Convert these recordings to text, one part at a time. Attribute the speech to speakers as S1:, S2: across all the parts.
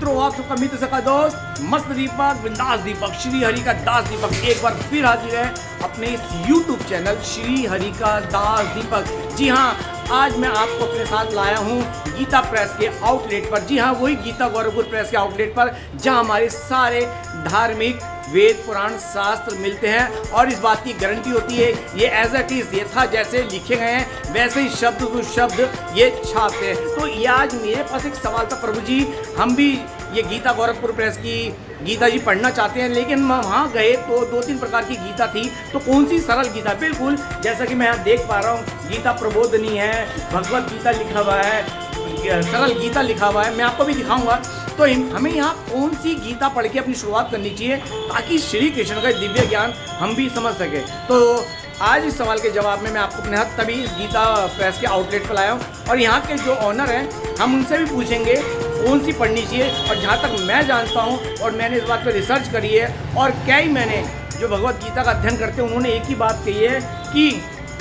S1: मित्रों, आप सबका मित्र सका दोस्त मस्त दीपक, बिंदास दीपक, श्री हरि का दास दीपक एक बार फिर हाजिर है अपने इस YouTube चैनल श्री हरि का दास दीपक। जी हाँ, आज मैं आपको अपने साथ लाया हूँ गीता प्रेस के आउटलेट पर। जी हाँ, वही गीता गोरखपुर प्रेस के आउटलेट पर जहाँ हमारे सारे धार्मिक वेद पुराण शास्त्र मिलते हैं और इस बात की गारंटी होती है ये एज इट इज यथा जैसे लिखे गए हैं वैसे ही शब्द टू शब्द ये छापते हैं। तो ये आज मेरे पास एक सवाल था, प्रभु जी हम भी ये गीता गोरखपुर प्रेस की गीता जी पढ़ना चाहते हैं, लेकिन वहाँ गए तो 2-3 प्रकार की गीता थी, तो कौन सी सरल गीता? बिल्कुल जैसा कि मैं यहाँ देख पा रहा हूँ, गीता प्रबोधनी है, भगवत गीता लिखा हुआ है, सरल गीता लिखा हुआ है, मैं आपको भी दिखाऊंगा। तो हमें यहाँ कौन सी गीता पढ़ के अपनी शुरुआत करनी चाहिए ताकि श्री कृष्ण का दिव्य ज्ञान हम भी समझ सकें। तो आज इस सवाल के जवाब में मैं आपको अपने हाथ तभी गीता प्रेस के आउटलेट पर लाया हूँ और यहाँ के जो ऑनर हैं हम उनसे भी पूछेंगे कौन सी पढ़नी चाहिए। और जहाँ तक मैं जानता हूँ और मैंने इस बात पर रिसर्च करी है और कई मैंने जो भगवत गीता का अध्ययन करते हैं उन्होंने एक ही बात कही है कि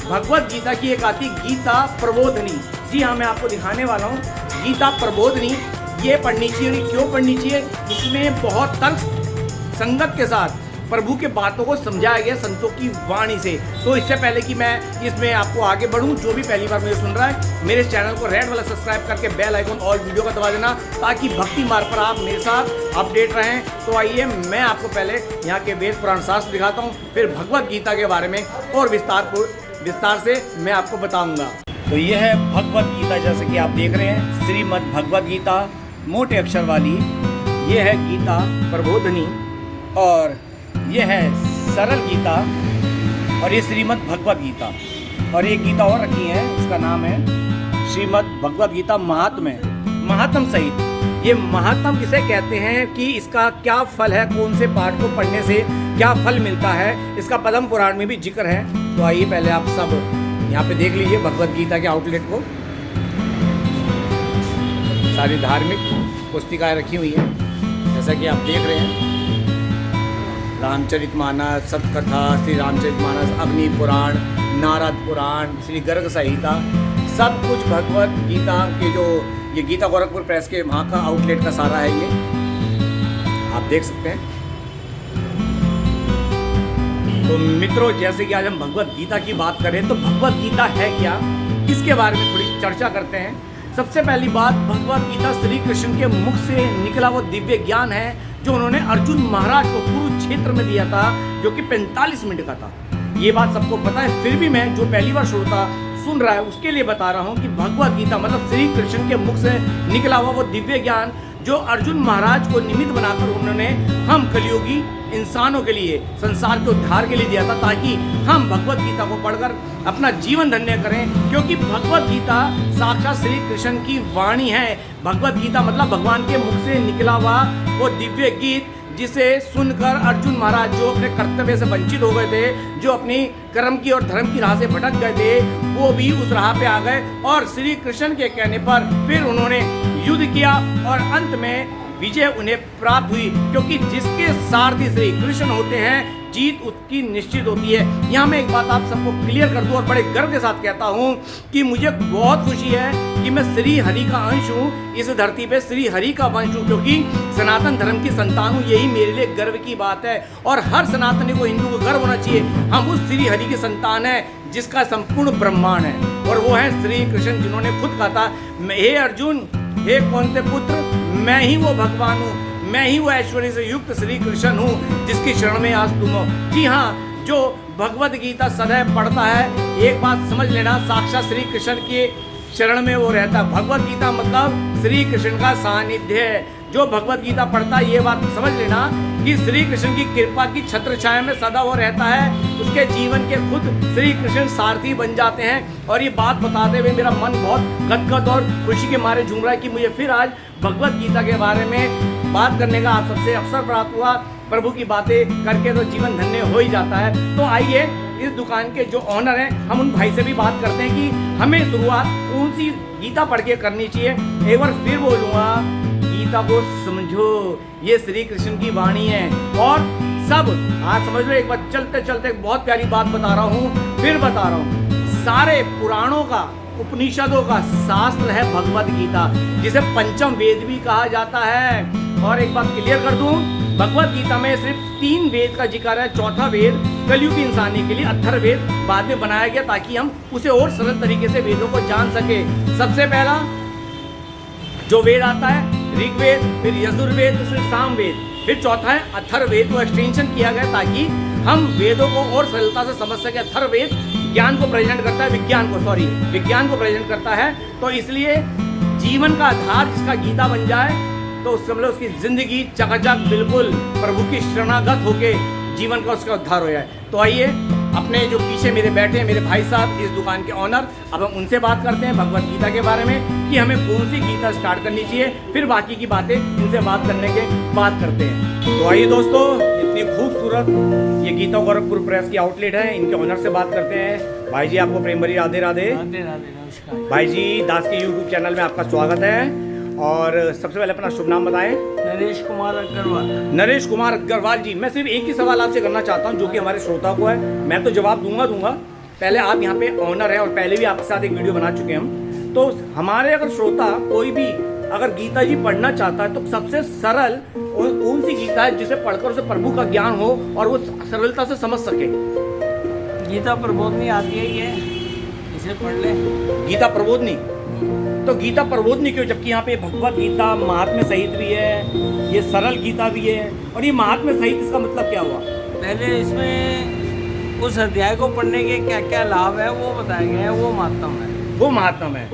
S1: भगवत गीता की एक आती गीता प्रबोधनी। जी हाँ, मैं आपको दिखाने वाला हूँ गीता प्रबोधनी, ये पढ़नी चाहिए। क्यों पढ़नी चाहिए? इसमें बहुत तर्क संगत के साथ प्रभु के बातों को समझाया गया संतों की वाणी से। तो इससे पहले कि मैं इसमें आपको आगे बढ़ूं, जो भी पहली बार मुझे सुन रहा है मेरे चैनल को रेड वाला सब्सक्राइब करके बेल आइकन और वीडियो का दबा देना ताकि भक्ति मार्ग पर आप मेरे साथ अपडेट रहें। तो आइए मैं आपको पहले यहाँ के वेद पुराण शास्त्र दिखाता हूँ, फिर भगवत गीता के बारे में और विस्तार से मैं आपको बताऊँगा। तो ये है भगवत गीता, जैसे कि आप देख रहे हैं श्रीमद् भगवत गीता मोटे अक्षर वाली, ये है गीता प्रबोधनी और ये है सरल गीता और ये श्रीमद् भगवत गीता। और एक गीता और रखी है, इसका नाम है श्रीमद् भगवत गीता महात्म सहित। ये महात्म किसे कहते हैं कि इसका क्या फल है, कौन से पाठ को पढ़ने से क्या फल मिलता है, इसका पद्म पुराण में भी जिक्र है। तो आइए पहले आप सब यहाँ पे देख लीजिए भगवत गीता के आउटलेट को। सारी धार्मिक पुस्तिकाएँ रखी हुई हैं जैसा कि आप देख रहे हैं, रामचरितमानस, सतकथा, श्री रामचरितमानस, अग्नि पुराण, नारद पुराण, श्री गर्ग संहिता, सब कुछ भगवत गीता के जो ये गीता गोरखपुर प्रेस के वहाँ का आउटलेट का सारा है, ये आप देख सकते हैं। तो मित्रों, जैसे कि आज हम भगवत गीता की बात करें तो भगवत गीता है क्या, इसके बारे में थोड़ी चर्चा करते हैं। सबसे पहली बात, भगवत गीता श्री कृष्ण के मुख से निकला वो दिव्य ज्ञान है जो उन्होंने अर्जुन महाराज को कुरुक्षेत्र में दिया था, जो कि 45 मिनट का था। ये बात सबको पता है, फिर भी मैं जो पहली बार श्रोता सुन रहा है उसके लिए बता रहा हूँ कि भगवत गीता मतलब श्री कृष्ण के मुख से निकला हुआ वो दिव्य ज्ञान जो अर्जुन महाराज को निमित्त बनाकर उन्होंने हम कलियुगी इंसानों के लिए, संसार के उद्धार के लिए दिया था, ताकि हम भगवत गीता को पढ़कर अपना जीवन धन्य करें। क्योंकि भगवत गीता साक्षात श्री कृष्ण की वाणी है। भगवत गीता मतलब भगवान के मुख से निकला हुआ वो दिव्य गीत जिसे सुनकर अर्जुन महाराज जो अपने कर्तव्य से वंचित हो गए थे, जो अपनी कर्म की और धर्म की राह से भटक गए थे, वो भी उस राह पे आ गए और श्री कृष्ण के कहने पर फिर उन्होंने युद्ध किया और अंत में विजय उन्हें प्राप्त हुई। क्योंकि जिसके सारथी श्री कृष्ण होते हैं जीत उसकी निश्चित होती है। यहाँ मैं एक बात आप सबको क्लियर कर दूं और बड़े गर्व के साथ कहता हूँ कि मुझे बहुत खुशी है कि मैं श्री हरि का अंश हूँ, इस धरती पे श्री हरि का वंश हूँ, क्योंकि सनातन धर्म की संतान हूँ। यही मेरे लिए गर्व की बात है और हर सनातनी को, हिंदू को गर्व होना चाहिए। हम उस श्री हरि की संतान है जिसका संपूर्ण ब्रह्मांड है और वो है श्री कृष्ण, जिन्होंने खुद कहा था, हे अर्जुन, हे कौंते पुत्र, मैं ही वो भगवान हूँ, मैं ही वो ऐश्वर्य से युक्त श्री कृष्ण हूँ जिसकी शरण में आज तुम हो। जी हाँ, जो भगवत गीता सदैव पढ़ता है, एक बात समझ लेना, साक्षात श्री कृष्ण के शरण में वो रहता है। भगवत गीता मतलब श्री कृष्ण का सानिध्य है। जो भगवत गीता पढ़ता है, ये बात समझ लेना कि श्री कृष्ण की कृपा की छत्र छाया में सदा वो रहता है। उसके जीवन के खुद श्री कृष्ण सारथी बन जाते हैं। और ये बात बताते हुए मेरा मन बहुत गदगद और खुशी के मारे झूम रहा है कि मुझे फिर आज भगवत गीता के बारे में बात करने का आप सबसे अवसर प्राप्त हुआ। प्रभु की बातें करके तो जीवन धन्य हो ही जाता है। तो आइए इस दुकान के जो ऑनर हैं हम उन भाई से भी बात करते हैं कि हमें शुरुआत कौन सी गीता पढ़ के करनी चाहिए। एक बार फिर बोलूँगा, गीता को समझो, ये श्री कृष्ण की वाणी है। और सब आज समझ लो, एक बार चलते चलते बहुत प्यारी बात बता रहा हूँ, फिर बता रहा हूँ, सारे पुराणों का, उपनिषदों का शास्त्र है भगवत गीता, जिसे पंचम वेद भी कहा जाता है। और एक बात क्लियर कर दूं, भगवत गीता में सिर्फ 3 वेद का जिक्र है। चौथा वेद कलयुग इंसानी के लिए अथर्ववेद बाद में बनाया गया ताकि हम उसे और सरल तरीके से वेदों को जान सके। सबसे पहला जो वेद आता है ऋग्वेद, फिर यजुर्वेद, फिर सामवेद, फिर चौथा है अथर्ववेद। वो एक्सटेंशन किया गया ताकि हम वेदों को और सरलता से समझ सके। अथर्ववेद ज्ञान को प्रेजेंट करता है, विज्ञान को प्रेजेंट करता है। तो इसलिए जीवन का आधार जिसका गीता बन जाए तो उससे मतलब उसकी जिंदगी चकाचक बिल्कुल प्रभु की शरणागत होके जीवन का उसका उद्धार हो जाए। तो आइए अपने जो पीछे मेरे बैठे हैं मेरे भाई साहब इस दुकान के ऑनर, अब हम उनसे बात करते हैं भगवत गीता के बारे में कि हमें कौन सी गीता स्टार्ट करनी चाहिए, फिर बाकी की बातें इनसे बात करने के बाद करते हैं। तो आइए दोस्तों, इतनी खूबसूरत ये गीता गोरखपुर प्रेस की आउटलेट है, इनके ऑनर से बात करते हैं। भाई जी आपको प्रेम भरी राधे राधे।
S2: नमस्कार
S1: भाई जी, दास के यूट्यूब चैनल में आपका स्वागत है और सबसे पहले अपना शुभ नाम बताएं।
S2: नरेश कुमार अग्रवाल।
S1: नरेश कुमार अग्रवाल जी, मैं सिर्फ एक ही सवाल आपसे करना चाहता हूं जो कि हमारे श्रोता को है, मैं तो जवाब दूंगा। पहले आप यहाँ पे ऑनर हैं और पहले भी आपके साथ एक वीडियो बना चुके हैं हम। तो हमारे अगर श्रोता कोई भी अगर गीता जी पढ़ना चाहता है तो सबसे सरल कौन सी गीता है जिसे पढ़कर उसे प्रभु का ज्ञान हो और वो सरलता से समझ सके?
S2: गीता प्रबोधनी आती है, ये इसे पढ़ ले।
S1: गीता प्रबोधनी, तो गीता प्रबोधनी क्यों, जबकि यहाँ पे भगवत गीता महात्म्य सहित भी है, ये सरल गीता भी है, और ये महात्म्य सहित इसका मतलब क्या हुआ?
S2: पहले इसमें उस अध्याय को पढ़ने के क्या क्या लाभ है वो बताए गए हैं, वो महात्म है।
S1: वो महात्म है,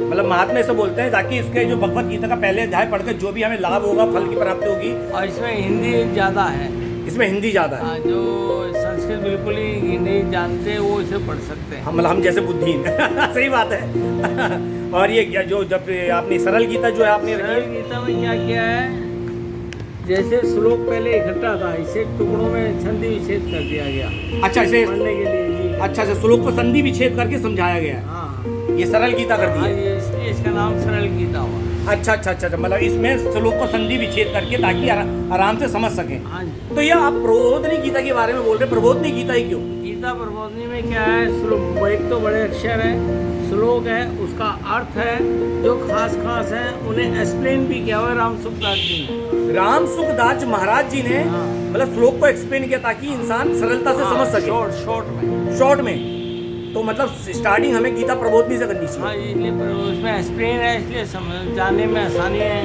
S1: मतलब महात्म्य से बोलते हैं ताकि इसके जो भगवत गीता का पहले अध्याय पढ़कर जो भी हमें लाभ होगा, फल की प्राप्ति होगी।
S2: और इसमें हिंदी ज़्यादा है,
S1: इसमें हिंदी ज़्यादा है।
S2: जो संस्कृत बिल्कुल ही नहीं जानते वो इसे पढ़ सकते हैं,
S1: मतलब हम जैसे बुद्धिहीन सही बात है। और ये जो जब आपने सरल गीता जो है आपने
S2: सरल गीता में क्या किया है, जैसे श्लोक पहले इकट्ठा था, इसे टुकड़ों में संधि विच्छेद कर दिया गया।
S1: अच्छा, इसे
S2: पढ़ने के लिए जी।
S1: अच्छा, श्लोक को संधि विच्छेद करके समझाया गया है।
S2: हाँ,
S1: ये सरल गीता कर दी
S2: हाँ,
S1: है।
S2: इसलिए इसका नाम सरल गीता हुआ।
S1: अच्छा, मतलब इसमें श्लोक को संधि विच्छेद करके ताकि आराम से समझ सकें।
S2: हाँ जी।
S1: तो यह आप प्रबोधनी गीता के बारे में बोल रहे, प्रबोधनी गीता ही क्यों?
S2: गीता प्रबोधनी में क्या है, श्लोक एक तो बड़े अक्षर है, श्लोक है, उसका अर्थ है, जो खास है उन्हें एक्सप्लेन भी किया हुआ राम सुखदास जी ने।
S1: राम सुखदास महाराज जी ने
S2: हाँ।
S1: मतलब श्लोक को एक्सप्लेन किया ताकि इंसान सरलता से समझ सके। शॉर्ट में तो मतलब स्टार्टिंग हमें गीता प्रबोधनी से करनी चाहिए।
S2: हाँ, इसलिए उसमें एक्सप्लेन है, इसलिए समझ जाने में आसानी है,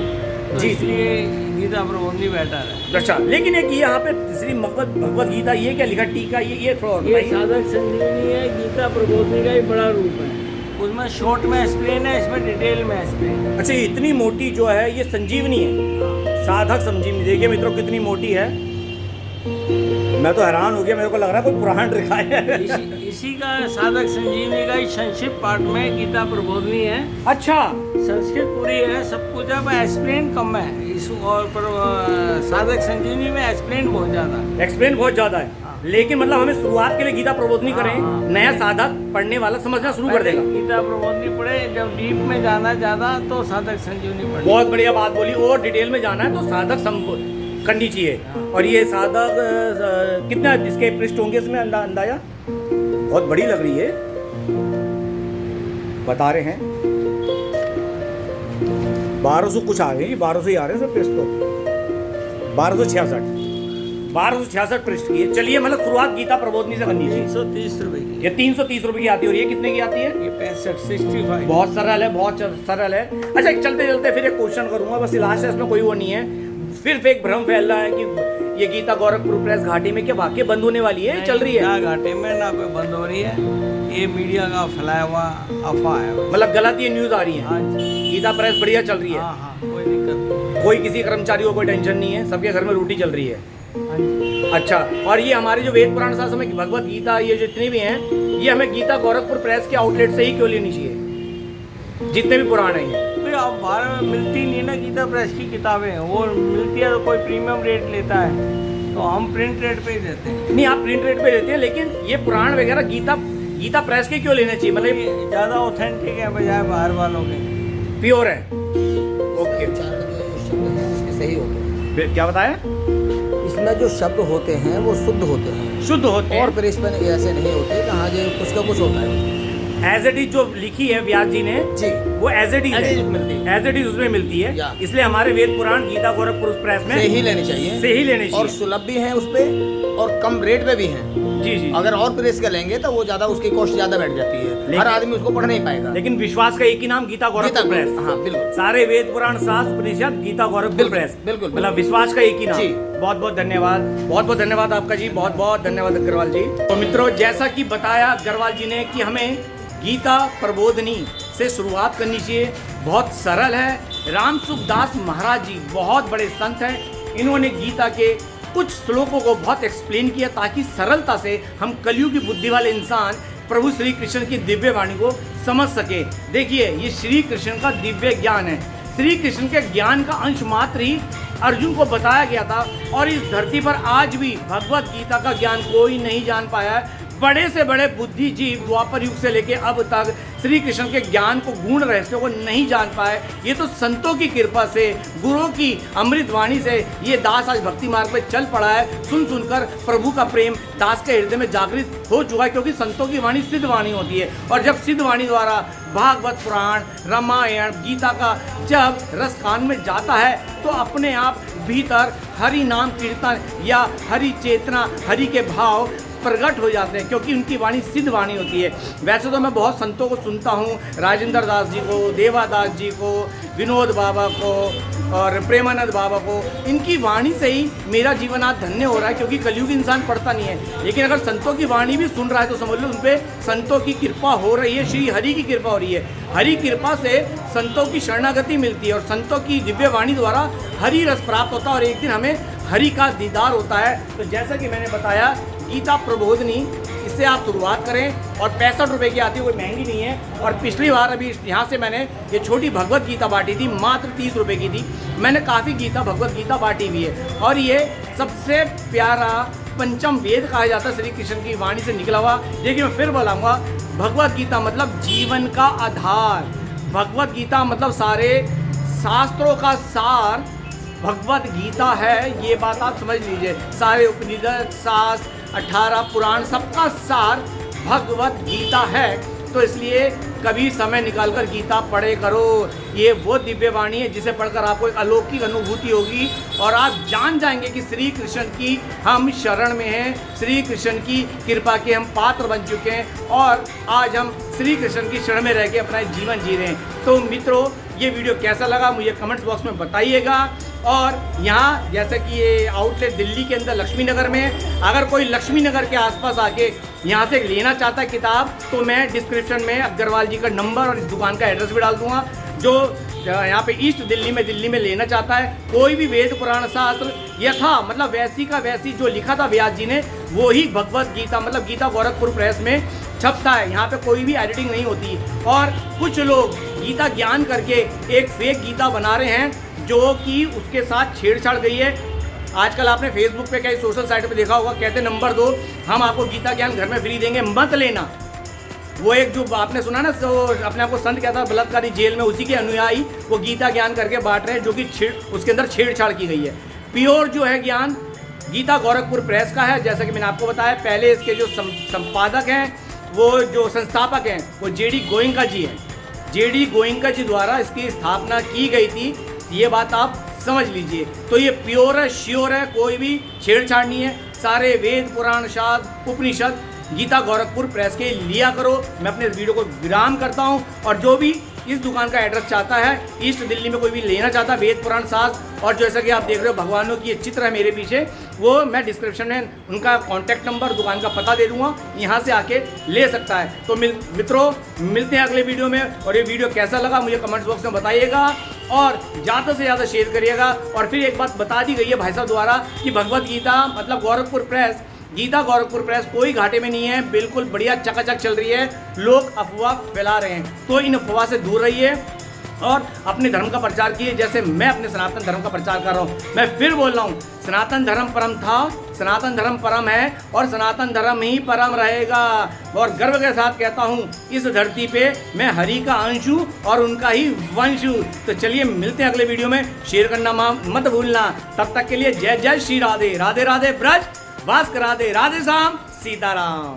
S2: तो
S1: जी।
S2: इसलिए गीता प्रबोधनी बेटर है।
S1: अच्छा, लेकिन एक यहाँ पे श्री भगवत गीता ये क्या लिखा, टीका ये थोड़ा और
S2: ये
S1: बताइए।
S2: साधक संजीवनी है, गीता प्रबोधनी का ही बड़ा रूप है। उसमें शॉर्ट में एक्सप्लेन है, इसमें डिटेल में एक्सप्लेन है।
S1: अच्छा, इतनी मोटी जो है ये संजीवनी है, साधक संजीवनी। देखिए मित्रों कितनी मोटी है, मैं तो हैरान हो गया, मेरे को लग रहा है कोई पुराण लिखा है।
S2: इसी का साधक संजीवनी का ही संक्षिप्त पाठ में गीता प्रबोधनी है।
S1: अच्छा,
S2: संस्कृत पूरी है, सब कुछ है, पर एक्सप्लेन कम है इस, और साधक संजीवनी में एक्सप्लेन बहुत ज़्यादा है।
S1: एक्सप्लेन बहुत ज़्यादा है।
S2: हाँ।
S1: लेकिन मतलब हमें शुरुआत के लिए गीता प्रबोधनी करें,
S2: हाँ।
S1: नया साधक पढ़ने वाला समझना शुरू कर देगा।
S2: गीता प्रबोधनी पढ़े, जब डीप में जाना ज़्यादा तो साधक संजीवनी पढ़े।
S1: बहुत बढ़िया बात बोली, और डिटेल में जाना है तो साधक करनी चाहिए।
S2: हाँ।
S1: और ये साधक कितना इसके पृष्ठ होंगे इसमें अंदाजा? बहुत बड़ी लग रही है, बता रहे हैं 1200 कुछ आ गए, 1200 ही आ रहे हैं सर पृष्ठ तो 1266 पृष्ठ की है। चलिए, मतलब शुरुआत गीता प्रबोधनी से करनी चाहिए।
S2: 330 रुपए की।
S1: ये 330 रुपए की आती है और ये कितने की आती है?
S2: ये 65
S1: बहुत सरल है, बहुत सरल है। अच्छा, चलते चलते फिर एक क्वेश्चन करूंगा, बस लास्ट है, इसमें कोई वो नहीं है। फिर एक भ्रम फैल रहा है कि ये गीता गोरखपुर प्रेस घाटी में क्या वाकई बंद होने वाली है, चल रही है?
S2: ना घाटे में ना कोई बंद हो रही है, ये मीडिया का फैलाया हुआ अफवाह है।
S1: मतलब गलत ये न्यूज आ रही है।
S2: हाँ जी।
S1: गीता प्रेस बढ़िया चल रही है।
S2: हाँ हाँ, कोई दिक्कत नहीं।
S1: कोई किसी कर्मचारी को कोई टेंशन नहीं है, सबके घर में रोटी चल रही है।
S2: हाँ जी।
S1: अच्छा, और ये हमारे जो वेद पुराण शास्त्र में भगवत गीता ये जितनी भी हैं, ये हमें गीता गोरखपुर प्रेस के आउटलेट से ही क्यों लेनी चाहिए, जितने भी पुराण हैं ये?
S2: अब बाहर में मिलती नहीं ना गीता प्रेस की किताबें, वो मिलती है तो कोई प्रीमियम रेट लेता है, तो हम प्रिंट रेट पे ही देते हैं।
S1: नहीं, आप प्रिंट रेट पे देते हैं, लेकिन ये पुराण वगैरह गीता प्रेस के क्यों लेने चाहिए? मतलब
S2: ज़्यादा ऑथेंटिक है बजाय बाहर वालों के,
S1: प्योर है। ओके,
S3: सही होते हैं।
S1: क्या बताया?
S3: इसमें जो शब्द होते हैं वो शुद्ध होते हैं,
S1: शुद्ध होते हैं।
S3: और प्रेस में ऐसे नहीं होते कि हाँ जी कुछ का कुछ होता है।
S1: एज इट इज जो लिखी है व्यास जी ने
S3: जी
S1: वो as it
S3: As it is
S1: is
S3: मिलती है।
S1: एज इट इज उसमें मिलती है,
S3: या।
S1: इसलिए हमारे वेद पुराण गीता गोरखपुर प्रेस में
S3: से ही लेनी चाहिए,
S1: से ही लेनी
S3: और
S1: चाहिए।
S3: सुलभ भी है उस पे और कम रेट पे भी है।
S1: जी जी।
S3: अगर और प्रेस का लेंगे तो वो ज्यादा उसकी कॉस्ट ज्यादा बैठ जाती है,
S1: लेकिन-
S3: हर आदमी उसको पढ़ नहीं पाएगा।
S1: लेकिन विश्वास का एक ही नाम गीता गोरखपुर
S3: गीता-
S1: प्रेस।
S3: हाँ बिल्कुल
S1: सारे वेद पुराण शास्त्र उपनिषद गीता गोरखपुर
S3: बिल्कुल,
S1: प्रेस,
S3: बिल्कुल,
S1: मतलब विश्वास का एक ही नाम।
S3: जी।
S1: बहुत बहुत धन्यवाद, बहुत बहुत धन्यवाद आपका जी, बहुत बहुत धन्यवाद अग्रवाल जी। तो मित्रों, जैसा कि बताया अग्रवाल जी ने कि हमें गीता प्रबोधनी से शुरुआत करनी चाहिए। बहुत सरल है। रामसुख दास महाराज जी बहुत बड़े संत हैं, इन्होंने गीता के कुछ श्लोकों को बहुत एक्सप्लेन किया ताकि सरलता से हम कलयुग की बुद्धि वाले इंसान प्रभु श्री कृष्ण की दिव्य वाणी को समझ सके। देखिए, ये श्री कृष्ण का दिव्य ज्ञान है। श्री कृष्ण के ज्ञान का अंश मात्र ही अर्जुन को बताया गया था, और इस धरती पर आज भी भगवत गीता का ज्ञान कोई नहीं जान पाया है। बड़े से बड़े बुद्धिजीव द्वापर युग से लेकर अब तक श्री कृष्ण के ज्ञान को, गूढ़ रहस्यों को नहीं जान पाए। ये तो संतों की कृपा से, गुरुओं की अमृत वाणी से ये दास आज भक्ति मार्ग पे चल पड़ा है। सुन सुनकर प्रभु का प्रेम दास के हृदय में जागृत हो चुका है, क्योंकि संतों की वाणी सिद्ध वाणी होती है, और जब सिद्ध वाणी द्वारा भागवत पुराण, रामायण, गीता का जब रस कान में जाता है तो अपने आप भीतर हरि नाम कीर्तन या हरि चेतना, हरि के भाव प्रकट हो जाते हैं, क्योंकि उनकी वाणी सिद्ध वाणी होती है। वैसे तो मैं बहुत संतों को सुनता हूँ, राजेंद्र दास जी को, देवादास जी को, विनोद बाबा को और प्रेमानंद बाबा को, इनकी वाणी से ही मेरा जीवन आज धन्य हो रहा है, क्योंकि कलयुग इंसान पढ़ता नहीं है। लेकिन अगर संतों की वाणी भी सुन रहा है तो समझ लो उन पर संतों की कृपा हो रही है, श्री हरि की कृपा हो रही है। हरि कृपा से संतों की शरणागति मिलती है, और संतों की दिव्य वाणी द्वारा हरि रस प्राप्त होता है, और एक दिन हमें हरि का दीदार होता है। तो जैसा कि मैंने बताया, गीता प्रबोधनी, इससे आप शुरुआत करें, और 65 रुपये की आती है, कोई महंगी नहीं है। और पिछली बार अभी यहाँ से मैंने ये छोटी भगवत गीता बांटी थी, मात्र 30 रुपये की थी। मैंने काफ़ी भगवत गीता बांटी हुई है, और ये सबसे प्यारा पंचम वेद कहा जाता है, श्री कृष्ण की वाणी से निकला हुआ। देखिए, मैं फिर बोलाऊँगा, भगवत गीता मतलब जीवन का आधार। भगवत गीता मतलब सारे शास्त्रों का सार भगवत गीता है, ये बात आप समझ लीजिए। सारे उपनिषद, शास्त्र, 18 पुराण, सबका सार भगवत गीता है। तो इसलिए कभी समय निकालकर गीता पढ़े करो। ये वो दिव्य वाणी है जिसे पढ़कर आपको एक अलौकिक अनुभूति होगी, और आप जान जाएंगे कि श्री कृष्ण की हम शरण में हैं, श्री कृष्ण की कृपा के हम पात्र बन चुके हैं, और आज हम श्री कृष्ण की शरण में रह के अपना जीवन जी रहे हैं। तो मित्रों, ये वीडियो कैसा लगा मुझे कमेंट्स बॉक्स में बताइएगा। और यहाँ जैसे कि ये आउटलेट दिल्ली के अंदर लक्ष्मी नगर में है, अगर कोई लक्ष्मी नगर के आसपास आके यहाँ से लेना चाहता है किताब, तो मैं डिस्क्रिप्शन में अग्रवाल जी का नंबर और इस दुकान का एड्रेस भी डाल दूँगा। जो यहाँ पे ईस्ट दिल्ली में लेना चाहता है, कोई भी वेद पुराण शास्त्र यथा मतलब वैसी का वैसी जो लिखा था व्यास जी ने, वो ही भगवत गीता मतलब गीता गोरखपुर प्रेस में छपता है। यहाँ पे कोई भी एडिटिंग नहीं होती, और कुछ लोग गीता ज्ञान करके एक फेक गीता बना रहे हैं, जो कि उसके साथ छेड़छाड़ गई है। आजकल आपने फेसबुक पे कई सोशल साइट पे देखा होगा, कहते नंबर 2 हम आपको गीता ज्ञान घर में फ्री देंगे, मत लेना। वो एक जो आपने सुना ना, तो अपने आप को संत कहता है बलात्कारी जेल में, उसी के अनुयायी वो गीता ज्ञान करके बांट रहे हैं, जो कि उसके अंदर छेड़छाड़ की गई है। प्योर जो है ज्ञान गीता गोरखपुर प्रेस का है। जैसा कि मैंने आपको बताया, पहले इसके जो संपादक हैं, वो जो संस्थापक हैं, वो जेडी गोयंका जी हैं। जेडी गोयंका जी द्वारा इसकी स्थापना की गई थी, ये बात आप समझ लीजिए। तो ये प्योर है, श्योर है, कोई भी छेड़छाड़ नहीं है। सारे वेद पुराण शास्त्र उपनिषद गीता गोरखपुर प्रेस के लिया करो। मैं अपने इस वीडियो को विराम करता हूँ, और जो भी इस दुकान का एड्रेस चाहता है, ईस्ट दिल्ली में कोई भी लेना चाहता है वेद पुराण शास्त्र, और जैसा कि आप देख रहे हो भगवानों की ये चित्र है मेरे पीछे, वो मैं डिस्क्रिप्शन में उनका कॉन्टैक्ट नंबर, दुकान का पता दे दूंगा, यहाँ से आके ले सकता है। तो मित्रों, मिलते हैं अगले वीडियो में, और ये वीडियो कैसा लगा मुझे कमेंट्स बॉक्स में बताइएगा, और ज़्यादा से ज़्यादा शेयर करिएगा। और फिर एक बात बता दी गई है भाई साहब द्वारा कि भगवत गीता मतलब गोरखपुर प्रेस, गीता गोरखपुर प्रेस कोई घाटे में नहीं है, बिल्कुल बढ़िया चकाचक चल रही है। लोग अफवाह फैला रहे हैं, तो इन अफवाह से दूर रहिए और अपने धर्म का प्रचार कीजिए, जैसे मैं अपने सनातन धर्म का प्रचार कर रहा हूँ। मैं फिर बोल रहा हूँ, सनातन धर्म परम था, सनातन धर्म परम है, और सनातन धर्म ही परम रहेगा। और गर्व के साथ कहता हूँ, इस धरती पे मैं हरि का अंश हूँ और उनका ही वंश हूँ। तो चलिए मिलते हैं अगले वीडियो में, शेयर करना मत भूलना। तब तक के लिए जय जय श्री राधे, राधे राधे ब्रज वास करा दे, राधे श्याम सीताराम।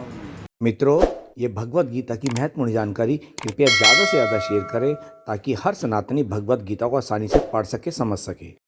S3: मित्रों,
S1: ये भगवत गीता की महत्वपूर्ण जानकारी कृपया ज़्यादा से ज़्यादा शेयर करें ताकि हर सनातनी भगवत गीता को आसानी से पढ़ सके, समझ सके।